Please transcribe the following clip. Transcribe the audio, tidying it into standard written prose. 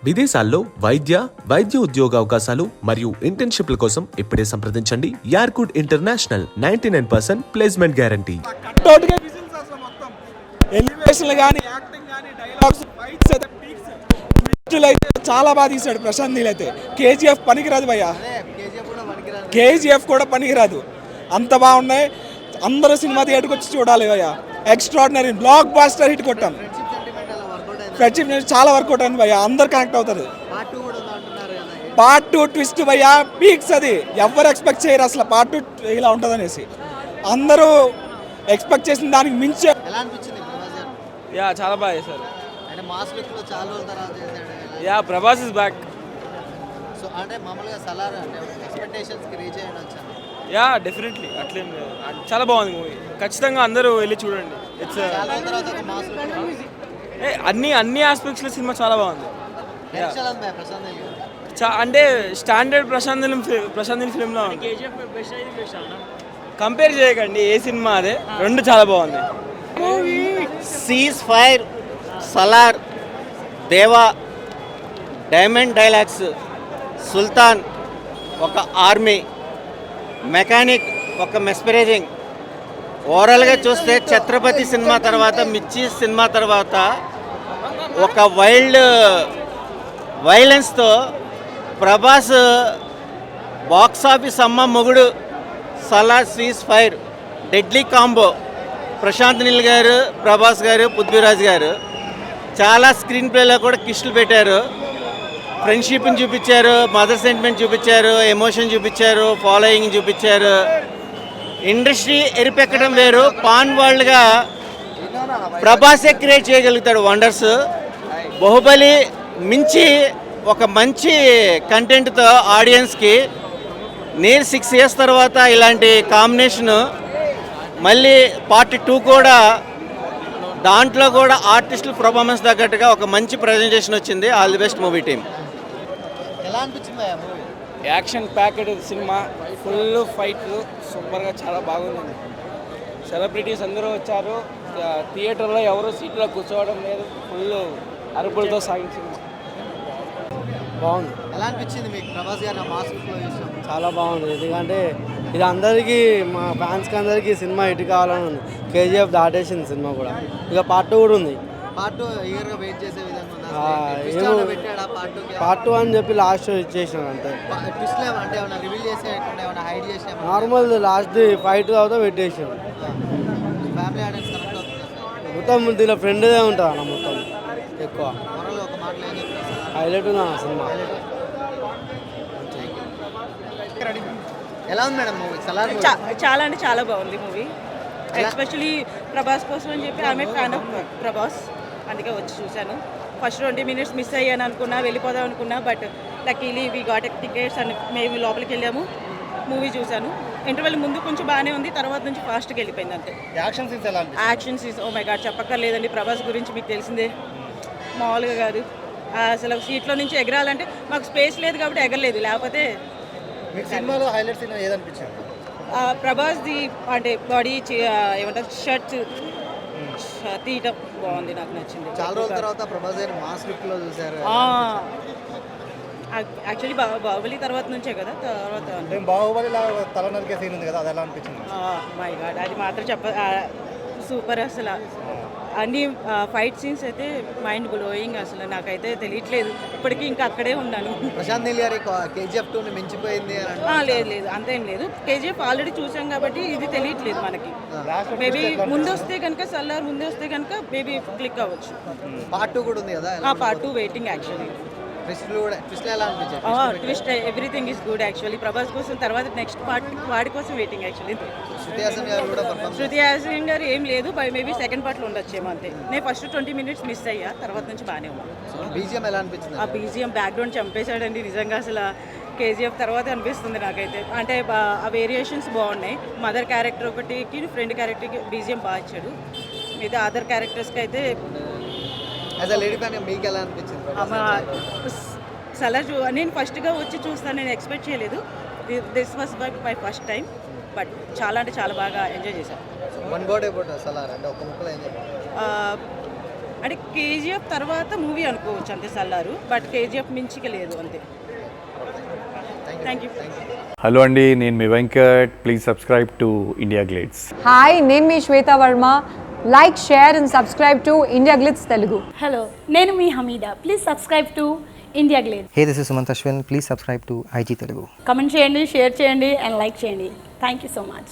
విదేశాల్లో వైద్య ఉద్యోగ అవకాశాలు మరియు ఇంటర్న్షిప్ల కోసం ఇప్పుడే సంప్రదించండి యార్కుడ్ ఇంటర్నేషనల్ 99% ప్లేస్మెంట్ గ్యారంటీ. ఎలివేషన్లు కానీ యాక్టింగ్ కానీ డైలాగ్స్ ఫైట్స్ అయితే పీక్స్ అయితే చాలా బాగా తీశాడు ప్రశాంత్ నీల్ అయితే. కేజీఎఫ్ పనికిరాదు భయ్య, కేజీఎఫ్ కూడా పనికిరాదు, అంత బాగున్నాయి. అందరూ సినిమా థియేటర్కి వచ్చి చూడాలి భయ్య. ఎక్స్ట్రాడినరీ బ్లాక్ బాస్టర్ హిట్ కొట్టాం. ఫ్రెండ్షిప్ చాలా వర్కౌట్ అయింది భయ్య, అందరు కనెక్ట్ అవుతారు. పార్ట్ 2 ట్విస్ట్ భయ్య పీక్స్, అది ఎవరు ఎక్స్పెక్ట్ చేయరు అసలు పార్ట్ 2 ఇలా ఉంటుంది అనేసి. అందరూ ఎక్స్పెక్ట్ చేసిన దానికి మించి యా చాలా బాగా చేశారు. అంటే మాస్ లుక్ లో చాలా రోజుల తర్వాత చేశాడు. Yeah Prabhas is back. So అంటే మామూలుగా సలార్ అంటే ఎక్స్పెక్టేషన్స్ కి రీచ్ అయ్యాడు వచ్చాను. యా డెఫినెట్లీ అట్లేం లేదు, చాలా బాగుంది మూవీ. ఖచ్చితంగా అందరూ వెళ్ళి చూడండి. ఇట్స్ చాలా రోజుల తర్వాత ఒక మాస్ లుక్ అన్ని ఆస్పెక్ట్స్లో సినిమా చాలా బాగుంది. ప్రశాంత్ నీల్ అంటే స్టాండర్డ్ ప్రశాంత్ నీల్ ఫిల్మ్లో ఉంది. కంపేర్ చేయకండి, ఏ సినిమా అదే, రెండు చాలా బాగుంది. సీజ్ ఫైర్, సలార్, దేవా, డైమండ్ డైలాగ్స్, సుల్తాన్ ఒక ఆర్మీ, మెకానిక్ ఒక మెస్పరైజింగ్. ఓవరాల్గా చూస్తే ఛత్రపతి సినిమా తర్వాత, మిర్చి సినిమా తర్వాత ఒక వైలెన్స్తో ప్రభాస్ బాక్స్ ఆఫీస్ అమ్మ మొగుడు, Salaar, ceasefire deadly combo. Prashanth Neel గారు, ప్రభాస్ గారు, పృథ్వీరాజ్ గారు చాలా స్క్రీన్ ప్లేలో కూడా కిస్టులు పెట్టారు. ఫ్రెండ్షిప్ని చూపించారు, మదర్ సెంటిమెంట్ చూపించారు, ఎమోషన్ చూపించారు, ఫాలోయింగ్ చూపించారు. ఇండస్ట్రీ ఎరిపెక్కడం వేరు, పాన్ వరల్డ్గా ప్రభాసే క్రియేట్ చేయగలుగుతాడు వండర్స్. బాహుబలి మించి ఒక మంచి కంటెంట్తో ఆడియన్స్కి నేను 6 years తర్వాత ఇలాంటి కాంబినేషను మళ్ళీ పార్ట్ 2 కూడా, దాంట్లో కూడా ఆర్టిస్టుల పర్ఫార్మెన్స్ తగ్గట్టుగా ఒక మంచి ప్రజెంటేషన్ వచ్చింది. All the best movie team. ఎలా అనిపించింది movie? Action packed cinema, full ఫైట్లు, సూపర్గా చాలా బాగుంది. సెలబ్రిటీస్ అందరూ వచ్చారు. థియేటర్లో ఎవరు సీట్లో కూర్చోవడం లేదు, ఫుల్ అరుపులతో సాగిన సినిమా. బాగుంది. ఎలా అనిపించింది మీకు ప్రభాస్ గారు మాస్ లుక్ లో చూసాం? చాలా బాగుంది. ఎందుకంటే ఇది అందరికీ, మా ఫ్యాన్స్కి అందరికీ సినిమా హిట్ కావాలని ఉంది. కేజీఎఫ్ దాటేసింది సినిమా కూడా, ఇక పార్ట్ 2 కూడా ఉంది. పార్ట్ 2 ఈగర్గా వెయిట్ చేసే విధంగా పెట్టాడా పార్ట్ 2 అని చెప్పి లాస్ట్ ఇచ్చేసినాడు అంతే. ట్విస్ట్ అంటే ఏమైనా రివీల్ చేసేయకుండా ఏమైనా హైడ్ చేసే నార్మల్ లాస్ట్ ఫైట్ అవుతా పెట్టేసాడు. ఫ్యామిలీ ఆడియన్స్ కనెక్ట్ అవుతుంది. మొత్తం దీనిలో ఫ్రెండ్దే ఉంటుంది అన్న, మొత్తం ఎక్కువ మరో ఒక మాటలో ఏం చెప్తారు? హైలైట్ ఉంది అన్న సినిమా. ఎలా ఉంది మేడం మూవీ సలార్? చాలా అంటే చాలా బాగుంది మూవీ. ఎస్పెషలీ ప్రభాస్ కోసం అని చెప్పి ఆమె ఫ్యాన్ ఆఫ్ ప్రభాస్, అందుకే వచ్చి చూశాను. ఫస్ట్ 20 minutes మిస్ అయ్యాను అనుకున్నా, వెళ్ళిపోదాం అనుకున్నా, but luckily we got tickets అని మేము లోపలికి వెళ్ళాము, మూవీ చూశాను. ఇంటర్వెల్ ముందు కొంచెం బాగానే ఉంది, తర్వాత నుంచి ఫాస్ట్గా వెళ్ళిపోయింది అంతే. యాక్షన్ సీన్స్ ఎలా? Action scenes oh my God చెప్పక్కర్లేదండి. ప్రభాస్ గురించి మీకు తెలిసిందే, మామూలుగా కాదు. అసలు సీట్లో నుంచి ఎగరాలంటే మాకు స్పేస్ లేదు కాబట్టి ఎగరలేదు, లేకపోతే. మీకు సినిమాలో హైలైట్ సీన్ ఏదనిపించింది? ప్రభాస్ది అంటే బాడీ ఏమంటారు షర్ట్ తీయటం బాగుంది, నాకు నచ్చింది. చాలా రోజుల తర్వాత ప్రభాస్ గారు మాస్ లుక్ లో చూసారు. యాక్చువల్లీ బాహుబలి తర్వాత నుంచే కదా, తర్వాత బాహుబలి తల నరికే సీన్ ఉంది కదా, అది ఎలా అనిపించింది? మై గాడ్, అది మాత్రం సూపర్. అసలు అన్ని ఫైట్ సీన్స్ అయితే మైండ్ బ్లోయింగ్. అసలు నాకైతే తెలియట్లేదు, ఇప్పటికీ ఇంకా అక్కడే ఉన్నాను. ప్రశాంత్ నీల్ గారి కేజీఎఫ్ 2 మించిపోయింది లేదు అంతేం లేదు. కేజీఎఫ్ ఆల్రెడీ చూసాం కాబట్టి ఇది తెలియట్లేదు మనకి. మేబీ ముందు వస్తే కనుక, సల్లార్ ముందే వస్తే కనుక మేబీ క్లిక్ అవ్వచ్చు. పార్ట్ 2 కూడా ఉంది కదా, part 2 waiting actually. Twist everything is good actually. Prabhas కోసం తర్వాత నెక్స్ట్ పార్ట్ వాడి కోసం వెయిటింగ్ యాక్చువల్లీ. శృతి హాసన్ గారు ఏం లేదు, మేబీ సెకండ్ పార్ట్లో ఉండొచ్చేమో అంతే. నేను ఫస్ట్ 20 minutes మిస్ అయ్యా, తర్వాత నుంచి బాగానే ఉన్నాను. ఆ బీజిఎం బ్యాక్గ్రౌండ్ చంపేశాడండి నిజంగా. అసలు కేజీఎఫ్ తర్వాత అనిపిస్తుంది నాకైతే. అంటే ఆ వేరియేషన్స్ బాగున్నాయి. మదర్ క్యారెక్టర్ ఒకటికి, ఫ్రెండ్ క్యారెక్టర్కి బీజిఎం బాగా ఇచ్చాడు. మిగతా అదర్ క్యారెక్టర్స్కి అయితే సలార్ నేను ఫస్ట్గా వచ్చి చూస్తాను, నేను ఎక్స్పెక్ట్ చేయలేదు. This was my first time, but చాలా అంటే చాలా బాగా ఎంజాయ్ చేశాను. అంటే కేజీఎఫ్ తర్వాత మూవీ అనుకోవచ్చు అంతే సల్లారు, బట్ కేజీఎఫ్ మించిక లేదు అంతే. Thank you. హలో అండి, నేను మీ Venkat. Please subscribe to India Glitz. Hi, నేను మీ Shweta Varma. Like, share and subscribe to India Glitz Telugu. Hello, నేను మీ Hamida. Please subscribe to India Glitz. Hey, this is Sumant Ashwin. Please subscribe to IG Telugu. Comment చేయండి, share చేయండి and like చేయండి. Thank you so much.